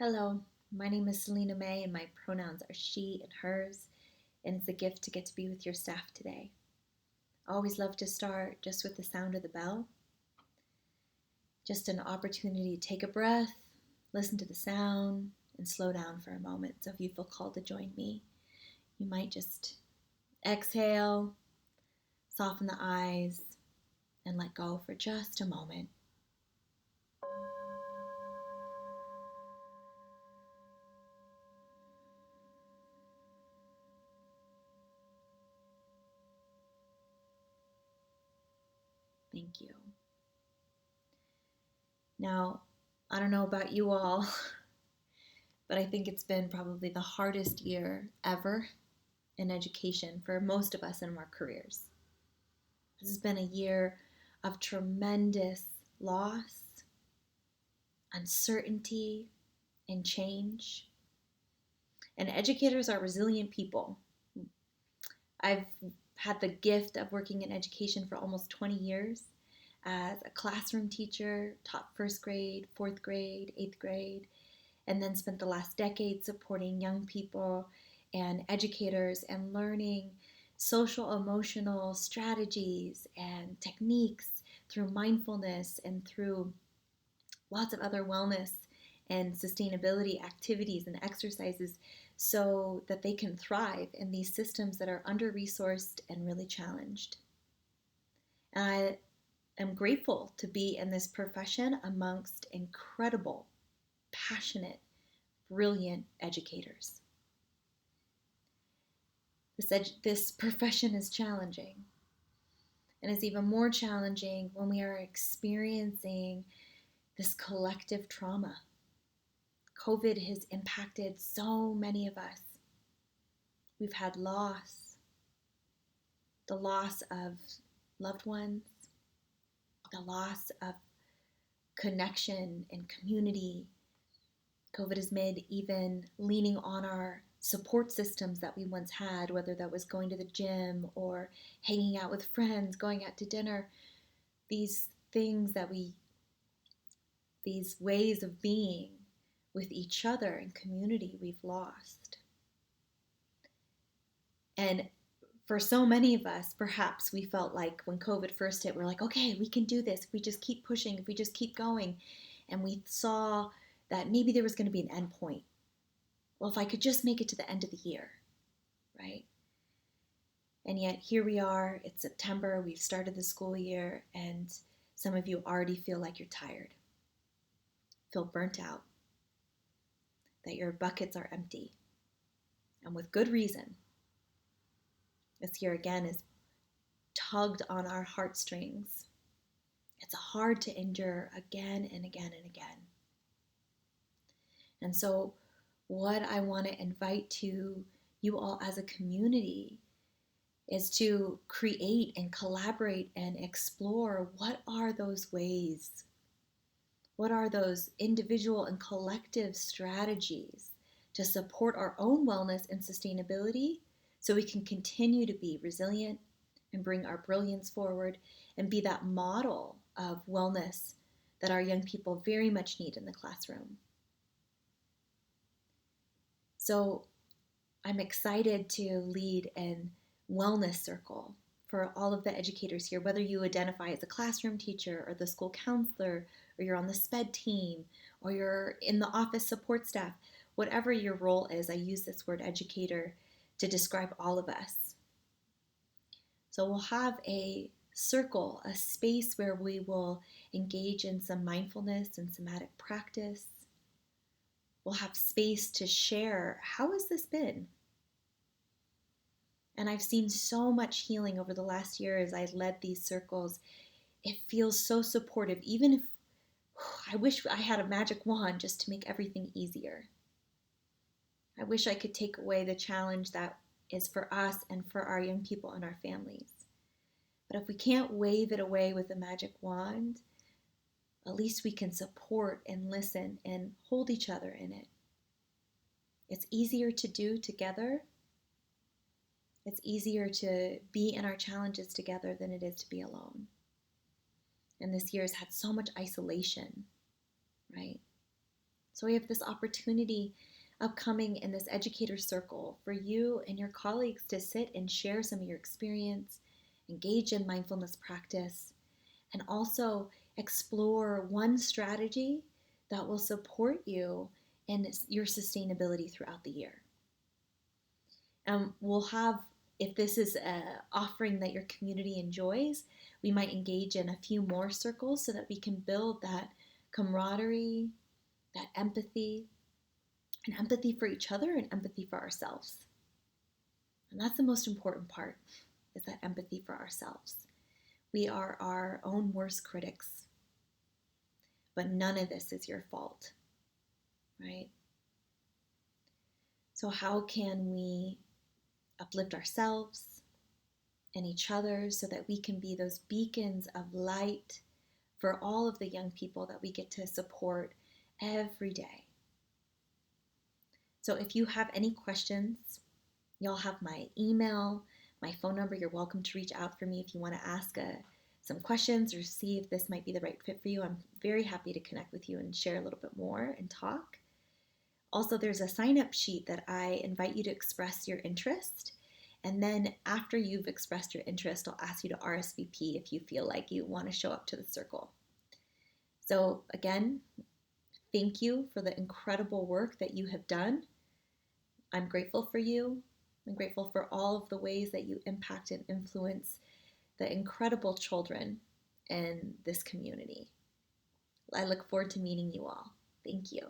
Hello, my name is Selena May and my pronouns are she and hers, and it's a gift to get to be with your staff today. I always love to start just with the sound of the bell, just an opportunity to take a breath, listen to the sound, and slow down for a moment. So if you feel called to join me, you might just exhale, soften the eyes, and let go for just a moment. Thank you. Now, I don't know about you all, but I think it's been probably the hardest year ever in education for most of us in our careers. This has been a year of tremendous loss, uncertainty, and change. And educators are resilient people. I've had the gift of working in education for almost 20 years as a classroom teacher, taught first grade, fourth grade, eighth grade, and then spent the last decade supporting young people and educators and learning social emotional strategies and techniques through mindfulness and through lots of other wellness and sustainability activities and exercises so that they can thrive in these systems that are under resourced and really challenged. And I am grateful to be in this profession amongst incredible, passionate, brilliant educators. This profession is challenging, and it's even more challenging when we are experiencing this collective trauma. COVID has impacted so many of us. We've had loss, the loss of loved ones, the loss of connection and community. COVID has made even leaning on our support systems that we once had, whether that was going to the gym or hanging out with friends, going out to dinner, these things that these ways of being with each other and community we've lost. And for so many of us, perhaps we felt like when COVID first hit, we're like, okay, we can do this. If we just keep pushing, if we just keep going. And we saw that maybe there was going to be an end point. Well, if I could just make it to the end of the year, right? And yet here we are, it's September, we've started the school year, and some of you already feel like you're tired, feel burnt out, that your buckets are empty, and with good reason. This year again is tugged on our heartstrings. It's hard to endure again and again and again. And so what I want to invite to you all as a community is to create and collaborate and explore what are those ways, what are those individual and collective strategies to support our own wellness and sustainability so we can continue to be resilient and bring our brilliance forward and be that model of wellness that our young people very much need in the classroom. So I'm excited to lead a wellness circle for all of the educators here, whether you identify as a classroom teacher or the school counselor, or you're on the SPED team, or you're in the office support staff, whatever your role is, I use this word educator to describe all of us. So we'll have a circle, a space where we will engage in some mindfulness and somatic practice. We'll have space to share, how has this been? And I've seen so much healing over the last year as I led these circles. It feels so supportive, even if I wish I had a magic wand just to make everything easier. I wish I could take away the challenge that is for us and for our young people and our families. But if we can't wave it away with a magic wand, at least we can support and listen and hold each other in it. It's easier to do together. It's easier to be in our challenges together than it is to be alone. And this year has had so much isolation, right? So we have this opportunity upcoming in this educator circle for you and your colleagues to sit and share some of your experience, engage in mindfulness practice, and also explore one strategy that will support you in your sustainability throughout the year. We'll have, if this is an offering that your community enjoys, we might engage in a few more circles so that we can build that camaraderie, that empathy, and empathy for each other and empathy for ourselves. And that's the most important part, is that empathy for ourselves. We are our own worst critics, but none of this is your fault, right? So how can we uplift ourselves and each other so that we can be those beacons of light for all of the young people that we get to support every day? So if you have any questions, you'll have my email, my phone number. You're welcome to reach out for me if you want to ask some questions or see if this might be the right fit for you. I'm very happy to connect with you and share a little bit more and talk. Also, there's a sign-up sheet that I invite you to express your interest. And then after you've expressed your interest, I'll ask you to RSVP if you feel like you want to show up to the circle. So again, thank you for the incredible work that you have done. I'm grateful for you. I'm grateful for all of the ways that you impact and influence the incredible children in this community. I look forward to meeting you all. Thank you.